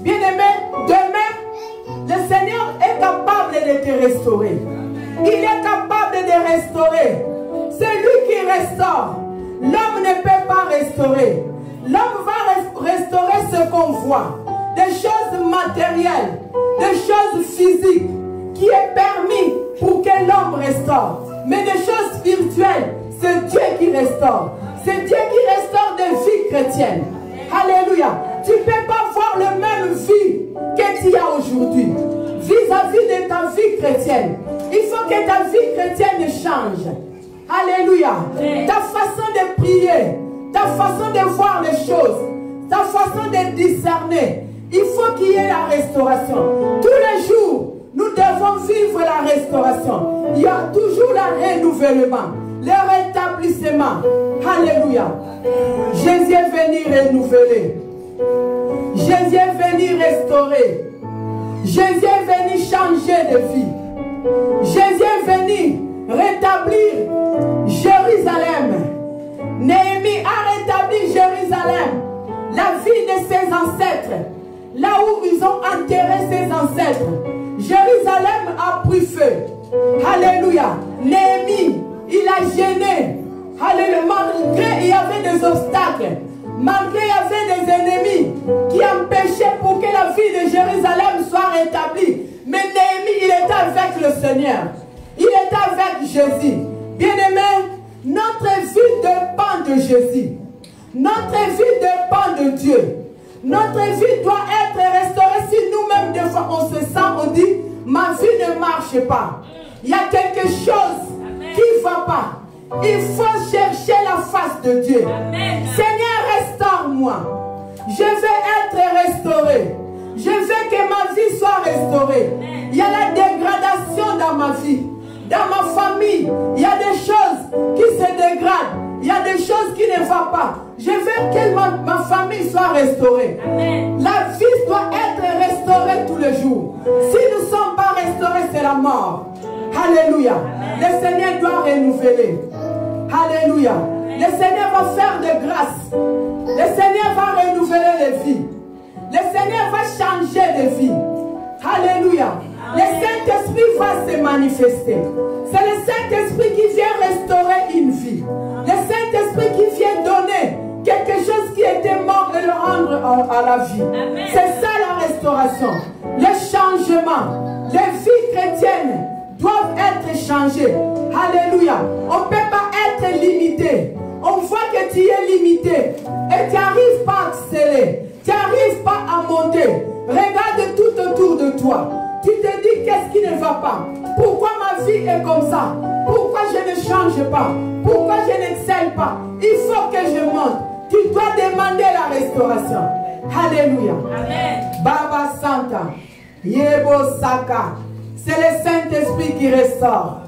Bien-aimé, demain, le Seigneur est capable de te restaurer. Il est capable de restaurer. C'est lui qui restaure. L'homme ne peut pas restaurer. L'homme va restaurer ce qu'on voit. Des choses matérielles, des choses physiques qui est permis pour que l'homme restaure. Mais des choses spirituelles, c'est Dieu qui restaure. C'est Dieu qui restaure des vies chrétiennes. Alléluia. Tu ne peux pas voir la même vie que tu as aujourd'hui. vis-à-vis de ta vie chrétienne. Il faut que ta vie chrétienne change. Alléluia. Ta façon de prier, ta façon de voir les choses, ta façon de discerner. Il faut qu'il y ait la restauration. Tous les jours, nous devons vivre la restauration. Il y a toujours le renouvellement, le rétablissement. Alléluia. Jésus est venu renouveler. Jésus est venu restaurer. Jésus est venu changer de vie. Jésus est venu rétablir Jérusalem. Néhémie a rétabli Jérusalem, la vie de ses ancêtres, là où ils ont enterré ses ancêtres. Jérusalem a pris feu. Alléluia. Néhémie, il a gêné. Alléluia. Malgré il y avait des obstacles, malgré il y avait des ennemis qui empêchaient pour que la vie de Jérusalem soit rétablie. Mais Néhémie, il était avec le Seigneur. Il était avec Jésus. Bien-aimé, notre vie dépend de Jésus. Notre vie dépend de Dieu. Notre vie doit être restaurée. Si nous-mêmes, des fois, on se sent, on dit, ma vie ne marche pas. Il y a quelque chose qui ne va pas. Il faut chercher la face de Dieu. Amen. Seigneur, restaure-moi. Je veux être restauré. Je veux que ma vie soit restaurée. Amen. Il y a la dégradation dans ma vie. Dans ma famille, il y a des choses qui se dégradent. Il y a des choses qui ne vont pas. Je veux que ma famille soit restaurée. Amen. La vie doit être restaurée tous les jours. Si nous ne sommes pas restaurés, c'est la mort. Alléluia. Amen. Le Seigneur doit renouveler. Alléluia. Amen. Le Seigneur va faire de grâce. Le Seigneur va renouveler les vies. Le Seigneur va changer de vie. Alléluia. Le Saint-Esprit va se manifester. C'est le Saint-Esprit qui vient restaurer une vie. Le Saint-Esprit qui vient donner quelque chose qui était mort et le rendre à la vie. C'est ça la restauration. Le changement. Les vies chrétiennes doivent être changées. Alléluia. On ne peut pas être limité. On voit que tu es limité et tu n'arrives pas à exceller. Tu n'arrives pas à monter. Regarde tout autour de toi. Tu te dis qu'est-ce qui ne va pas? Pourquoi ma vie est comme ça? Pourquoi je ne change pas? Pourquoi je n'excelle pas? Il faut que je monte. Tu dois demander la restauration. Alléluia. Amen. Baba Santa. Yebo Saka. C'est le Saint-Esprit qui restaure.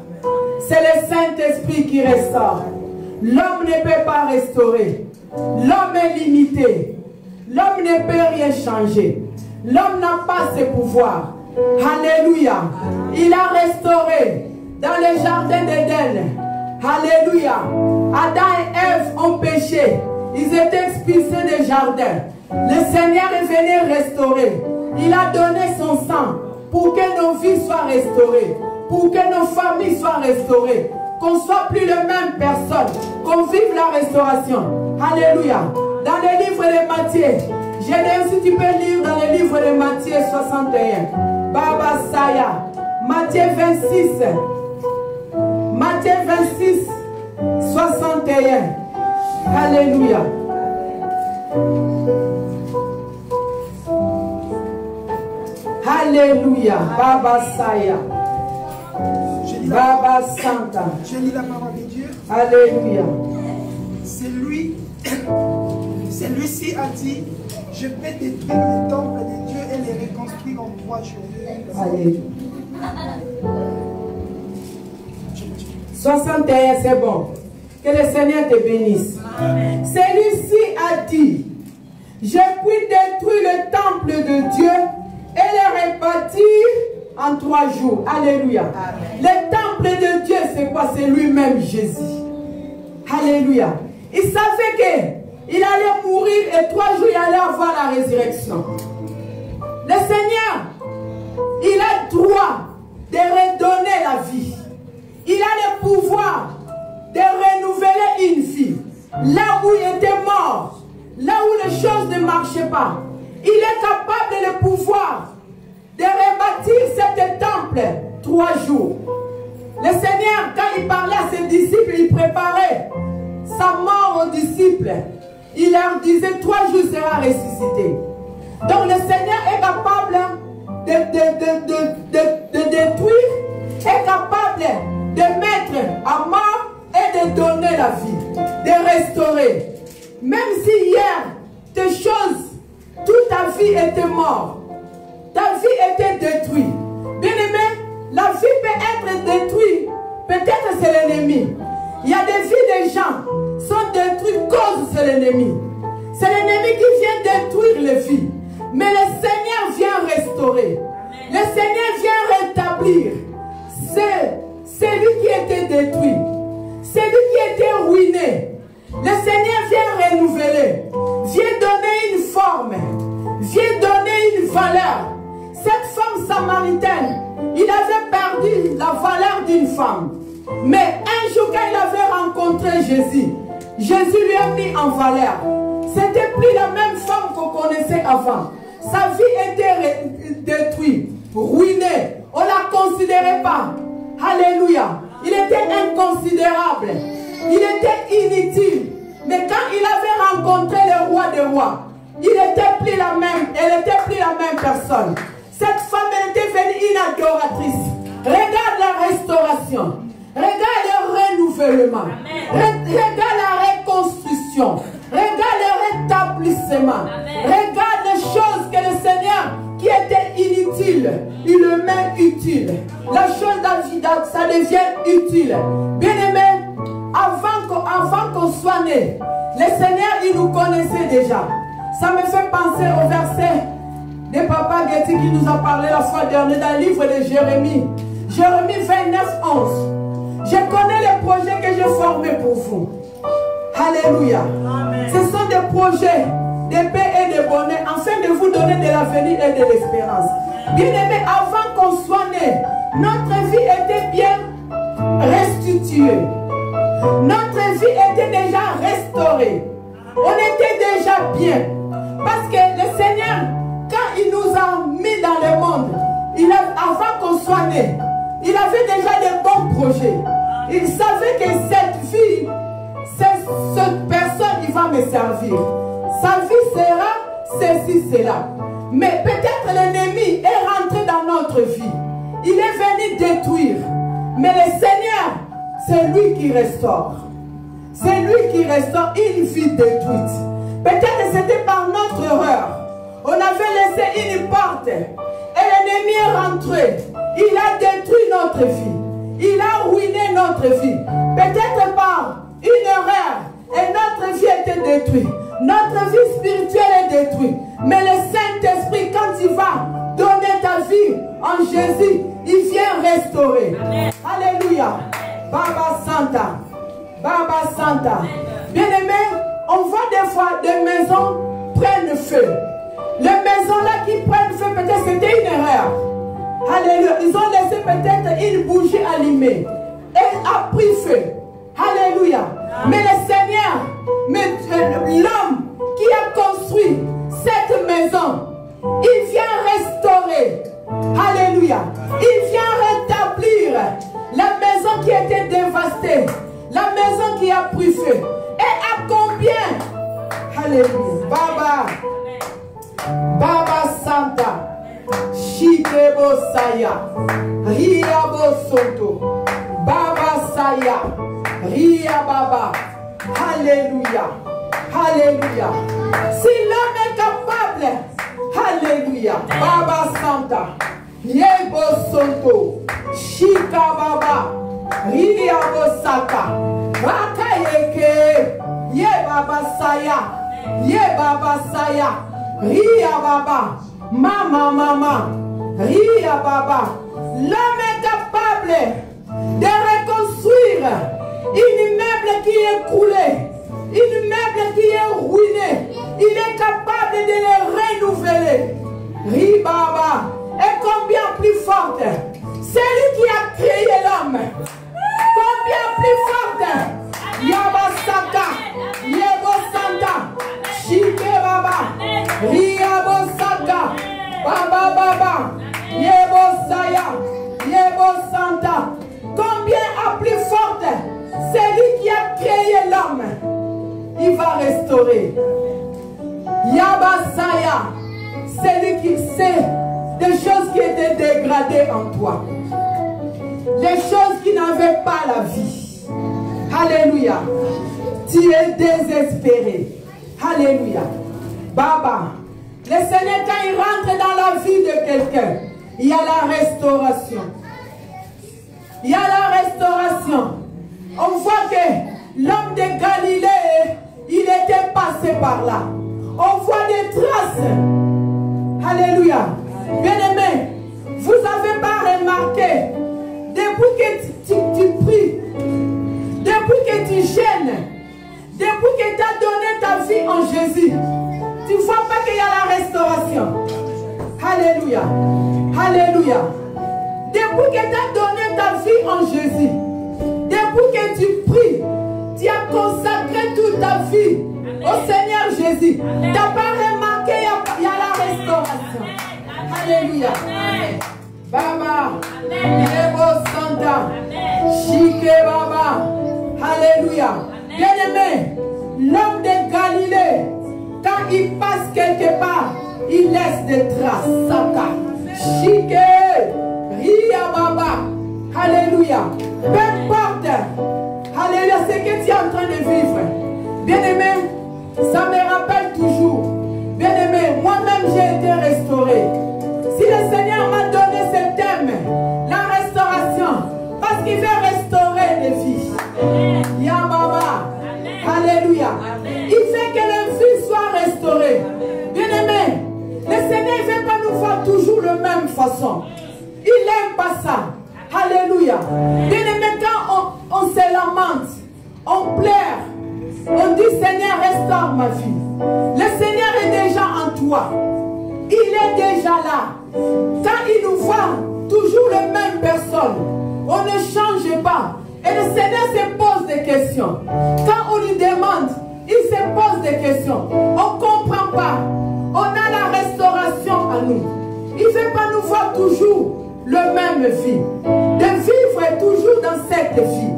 C'est le Saint-Esprit qui restaure. L'homme ne peut pas restaurer. L'homme est limité. L'homme ne peut rien changer. L'homme n'a pas ce pouvoir. Alléluia. Il a restauré dans le jardin d'Éden. Alléluia. Adam et Ève ont péché. Ils étaient expulsés des jardins. Le Seigneur est venu restaurer. Il a donné son sang pour que nos vies soient restaurées. Pour que nos familles soient restaurées. Qu'on ne soit plus les mêmes personnes. Qu'on vive la restauration. Alléluia. Dans le livre de Matthieu. Si tu peux lire dans le livre de Matthieu 61. Baba Saya. Matthieu 26. Matthieu 26. 61. Alléluia. Alléluia. Baba Saya. Baba Santa. Je lis la parole de Dieu. Alléluia. Celui-ci a dit, je vais détruire le temple de Dieu et les reconstruire en 3 jours. Alléluia. 61, c'est bon. Que le Seigneur te bénisse. Celui-ci a dit, je puis détruire le temple de Dieu et le rebâtir en 3 jours. Alléluia. Amen. Le temple de Dieu, c'est quoi? C'est lui-même Jésus. Alléluia. Il savait qu'il allait mourir et 3 jours, il allait avoir la résurrection. Le Seigneur, il a le droit de redonner la vie. Il a le pouvoir de renouveler une vie. Là où il était mort, là où les choses ne marchaient pas, il est capable de le pouvoir de rebâtir cet temple 3 jours. Le Seigneur, quand il parlait à ses disciples, il préparait sa mort aux disciples. Il leur disait 3 jours sera ressuscité. Donc le Seigneur est capable de ta vie, de restaurer. Même si hier, tes choses, toute ta vie était morte, ta vie était détruite. Bien-aimé, la vie peut être détruite. Peut-être c'est l'ennemi. Il y a des vies des gens qui sont détruites cause c'est l'ennemi. C'est l'ennemi qui vient détruire les vies. Mais le Seigneur vient restaurer. Le Seigneur vient rétablir. C'est lui qui était détruit. C'est lui qui était ruiné. Le Seigneur vient renouveler. Vient donner une forme. Vient donner une valeur. Cette femme samaritaine, il avait perdu la valeur d'une femme. Mais un jour quand il avait rencontré Jésus, Jésus lui a mis en valeur. C'était plus la même femme qu'on connaissait avant. Sa vie était détruite, ruinée. On ne la considérait pas. Alléluia. Il était inconsidérable. Il était inutile. Mais quand il avait rencontré le roi des rois, il n'était plus la même. Elle n'était plus la même personne. Cette femme, elle était venue une adoratrice. Regarde la restauration. Regarde le renouvellement. Regarde la reconstruction. Regarde le rétablissement. Regarde les choses que le Seigneur, qui était inutile, il le met utile. La chose d'Avidad, ça devient utile. Bien-aimé, avant qu'on soit né, le Seigneur, il nous connaissait déjà. Ça me fait penser au verset de Papa Getty qui nous a parlé la fois dernière dans le livre de Jérémie. Jérémie 29, 11. Je connais les projets que j'ai formés pour vous. Alléluia. Amen. Ce sont des projets de paix et de bonheur afin de vous donner de l'avenir et de l'espérance. Bien-aimés, avant qu'on soit né, notre vie était bien restituée. Notre vie était déjà restaurée. On était déjà bien. Parce que le Seigneur, quand il nous a mis dans le monde, avant qu'on soit né, il avait déjà de bons projets. Il savait que cette vie, cette personne, il va me servir. Sa vie sera ceci, cela. Mais peut-être l'ennemi est rentré dans notre vie. Il est venu détruire. Mais le Seigneur, c'est lui qui restaure. C'est lui qui restaure une vie détruite. Peut-être c'était par notre erreur. On avait laissé une porte. Et l'ennemi est rentré. Il a détruit notre vie. Il a ruiné notre vie. Peut-être par une erreur. Et notre vie était détruite. Notre vie spirituelle est détruite. Mais le Saint-Esprit, quand il va donner ta vie en Jésus, il vient restaurer. Amen. Alléluia. Baba Santa. Baba Santa. Bien-aimés, on voit des fois des maisons prennent feu. Les maisons là qui prennent feu, peut-être c'était une erreur. Alléluia. Ils ont laissé peut-être une bougie allumée. Elle a pris feu. Alléluia. Mais le Seigneur, l'homme qui a construit cette maison, il vient restaurer. Alléluia. Il vient rétablir la maison qui était dévastée. La maison qui a pris feu. Et à combien? Alléluia. Baba. Baba Santa. Shikebo Saya. Riabo Soto. Baba Saya. Ria Baba. Alléluia. Alléluia. Si l'homme est capable. Alléluia. Baba Santa. Yebo Soto. Shika Baba. Ria Bosaka. Baka Yeke. Ye Baba Saya. Ye Baba Saya. Ria Baba. Mama. Ria Baba. L'homme est capable de reconstruire une immeuble qui est coulée, une immeuble qui est ruinée. Il est capable de le renouveler. Ria Baba. Et combien plus forte? C'est lui qui a créé l'homme. Combien plus forte? Yabasaka. Yebo Santa. Shike Baba. Riabo Saka. Baba. Yebo Saya. Yebo Santa. Combien a plus forte? C'est lui qui a créé l'homme. Il va restaurer. Yabasaya. C'est lui qui sait des choses qui étaient dégradées en toi. Les choses qui n'avaient pas la vie. Alléluia. Tu es désespéré. Alléluia. Baba, le Seigneur, quand il rentre dans la vie de quelqu'un, il y a la restauration. Il y a la restauration. On voit que l'homme de Galilée, il était passé par là. On voit des traces. Alléluia. Bien-aimé, vous n'avez pas remarqué, depuis que tu pries, depuis que tu gênes, depuis que tu as donné ta vie en Jésus, tu ne vois pas qu'il y a la restauration. Alléluia. Alléluia. Depuis que tu as donné ta vie en Jésus, depuis que tu pries, tu as consacré toute ta vie au Seigneur Jésus. Tu n'as pas remarqué qu'il y a la restauration. Alléluia. Baba, Nebo Santa, Chique Baba. Alléluia. Bien-aimé, l'homme de Galilée, quand il passe quelque part, il laisse des traces. Saka, Chique, Ria Baba. Alléluia. Peu importe. Alléluia, ce que tu es en train de vivre. Bien-aimé, ça me rappelle toujours. Bien-aimé, moi-même j'ai été restauré. Si le Seigneur m'a donné ce thème, la restauration, parce qu'il veut restaurer les vies. Ya Baba. Alléluia. Il fait que les vies soient restaurées. Bien-aimé, le Seigneur ne veut pas nous voir toujours de la même façon. Il n'aime pas ça. Alléluia. Bien-aimé, quand on se lamente, on pleure, on dit Seigneur, restaure ma vie. Le Seigneur est déjà en toi. Il est déjà là. Quand il nous voit toujours les mêmes personnes, on ne change pas. Et le Seigneur se pose des questions. Quand on lui demande, il se pose des questions. On ne comprend pas. On a la restauration à nous. Il ne fait pas nous voir toujours le même vie. De vivre toujours dans cette vie.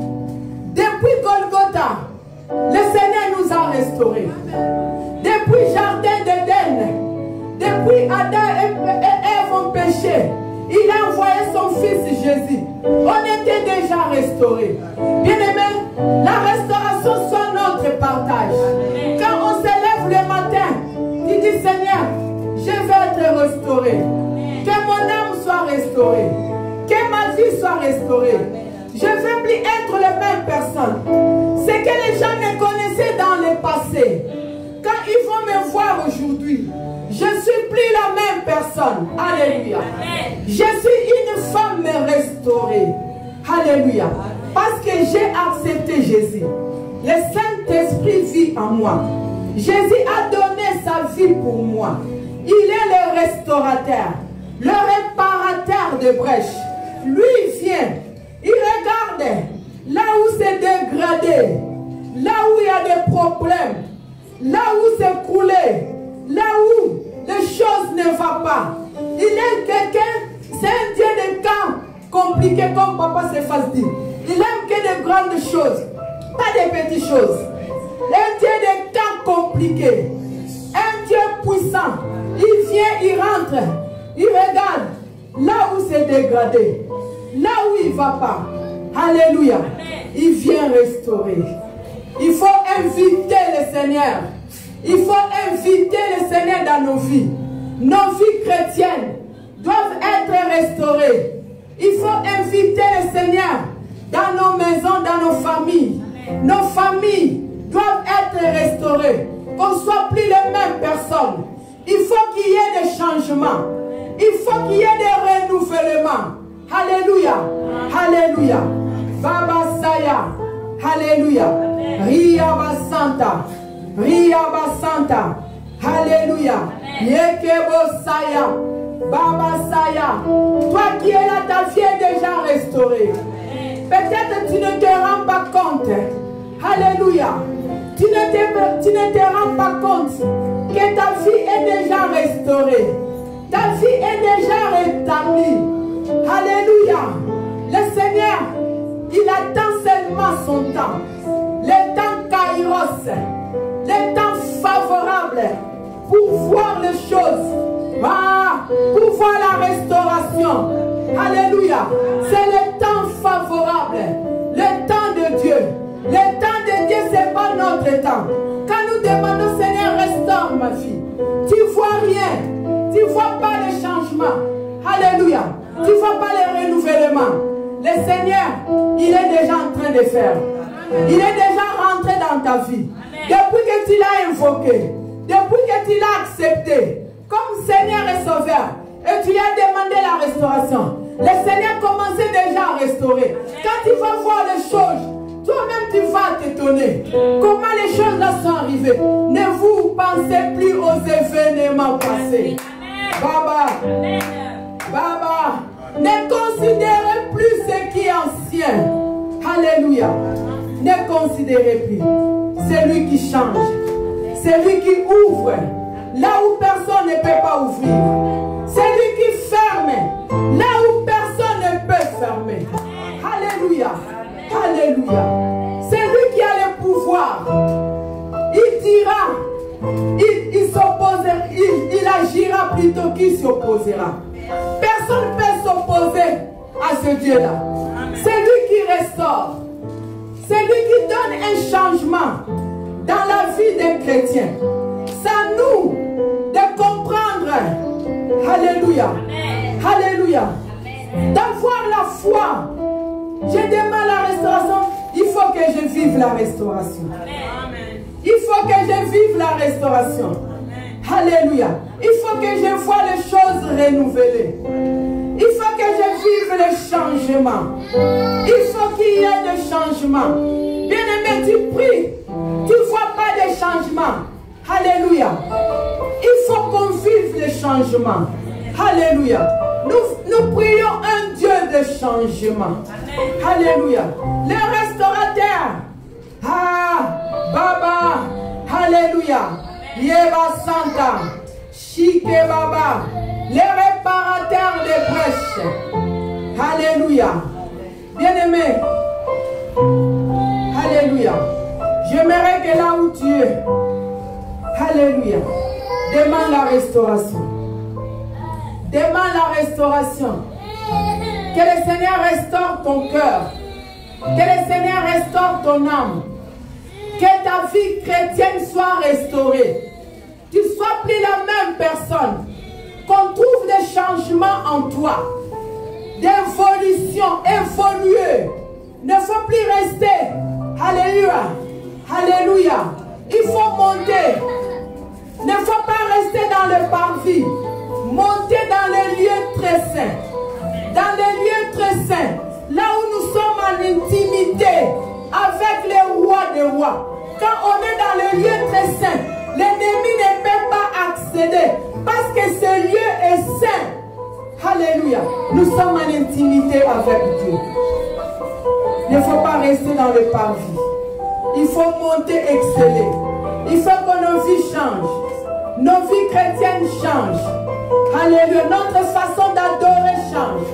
Depuis Golgotha, le Seigneur nous a restaurés. Depuis Jardin d'Éden, depuis Adam et Ève ont péché, il a envoyé son fils Jésus. On était déjà restaurés. Bien-aimés, la restauration soit notre partage. Quand on se lève le matin, tu dis Seigneur, je vais être restauré. Que mon âme soit restaurée. Que ma vie soit restaurée. Je ne veux plus être la même personne. Ce que les gens me connaissaient dans le passé, quand ils vont me voir aujourd'hui, je ne suis plus la même personne. Alléluia. Je suis une femme restaurée. Alléluia. Parce que j'ai accepté Jésus. Le Saint-Esprit vit en moi. Jésus a donné sa vie pour moi. Il est le restaurateur, le réparateur de brèches. Lui vient, il regarde là où c'est dégradé, là où il y a des problèmes, là où c'est coulé, là où les choses ne vont pas. Il est quelqu'un, c'est un Dieu de cas compliqués comme Papa Cephas dit. Il aime que de grandes choses, pas des petites choses. Un Dieu de cas compliqués, un Dieu puissant. Il vient, il rentre, il regarde là où c'est dégradé, là où il ne va pas. Alléluia. Il vient restaurer. Il faut inviter le Seigneur. Il faut inviter le Seigneur dans nos vies. Nos vies chrétiennes doivent être restaurées. Il faut inviter le Seigneur dans nos maisons, dans nos familles. Nos familles doivent être restaurées. Qu'on ne soit plus les mêmes personnes. Il faut qu'il y ait des changements. Il faut qu'il y ait des renouvellements. Alléluia. Alléluia. Baba Saya. Alléluia. Ria Basanta. Ria Basanta. Alléluia. Yekebo Saya. Baba Saya. Toi qui es là, ta vie est déjà restaurée. Peut-être tu ne te rends pas compte. Alléluia. Tu ne te rends pas compte que ta vie est déjà restaurée. Ta vie est déjà rétablie. Alléluia. Le Seigneur, il attend seulement son temps. Le temps kairos. Le temps favorable pour voir les choses. Pour voir la restauration. Alléluia. C'est le temps favorable. Le temps de Dieu. Le entre-temps. Quand nous demandons, Seigneur, restaure ma vie, tu ne vois rien. Tu ne vois pas le changement. Alléluia. Tu ne vois pas le renouvellement. Le Seigneur, il est déjà en train de faire. Il est déjà rentré dans ta vie. Depuis que tu l'as invoqué, depuis que tu l'as accepté comme Seigneur et Sauveur, et tu lui as demandé la restauration, le Seigneur commençait déjà à restaurer. Quand tu vas voir les choses, toi-même tu vas t'étonner. Comment les choses là sont arrivées. Ne vous pensez plus aux événements passés. Baba, Baba, ne considérez plus ce qui est ancien. Alléluia. Ne considérez plus. C'est lui qui change. C'est lui qui ouvre là où personne ne peut pas ouvrir. C'est lui qui ferme là où personne ne peut fermer. Alléluia. Alléluia. C'est lui qui a le pouvoir. Il dira, il s'opposera, il agira plutôt qu'il s'opposera. Personne ne peut s'opposer à ce Dieu-là. C'est lui qui restaure. C'est lui qui donne un changement dans la vie des chrétiens. C'est à nous de comprendre. Alléluia. Alléluia. D'avoir la foi. Je demande la restauration. Il faut que je vive la restauration. Il faut que je vive la restauration. Alléluia. Il faut que je vois les choses renouvelées. Il faut que je vive le changement. Il faut qu'il y ait des changements. Bien-aimé, tu pries. Tu ne vois pas de changement. Alléluia. Il faut qu'on vive le changement. Alléluia. Nous prions un Dieu de changement. Alléluia. Le restaurateur. Ah, Baba. Alléluia. Yeba Santa. Shike Baba. Le réparateur des brèches. Alléluia. Bien-aimé. Alléluia. J'aimerais que là où tu es, alléluia, demande la restauration. Demande la restauration. Que le Seigneur restaure ton cœur. Que le Seigneur restaure ton âme. Que ta vie chrétienne soit restaurée. Tu ne sois plus la même personne. Qu'on trouve des changements en toi. D'évolution, évoluer. Ne faut plus rester. Alléluia. Alléluia. Il faut monter. Ne faut pas rester dans le parvis. Monter dans les lieux très saints. Dans les lieux très saints. Là où nous sommes en intimité avec les rois des rois. Quand on est dans les lieux très saints, l'ennemi ne peut pas accéder. Parce que ce lieu est saint. Alléluia. Nous sommes en intimité avec Dieu. Il ne faut pas rester dans le parvis. Il faut monter, exceller. Il faut que nos vies changent. Nos vies chrétiennes changent. Alléluia. Notre façon d'adorer change.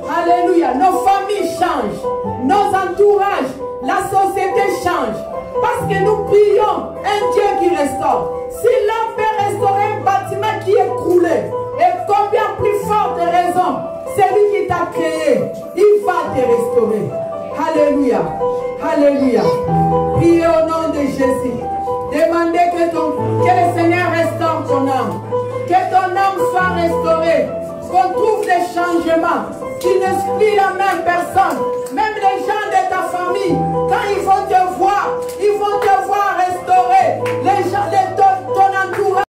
Alléluia. Nos familles changent. Nos entourages, la société change. Parce que nous prions un Dieu qui restaure. Si l'homme peut restaurer un bâtiment qui est croulé, et combien plus forte raison, c'est lui qui t'a créé, il va te restaurer. Alléluia. Alléluia. Priez au nom de Jésus. Demandez que le Seigneur restaure ton âme. Que ton âme soit restaurée. Qu'on trouve des changements. Tu ne suis plus la même personne.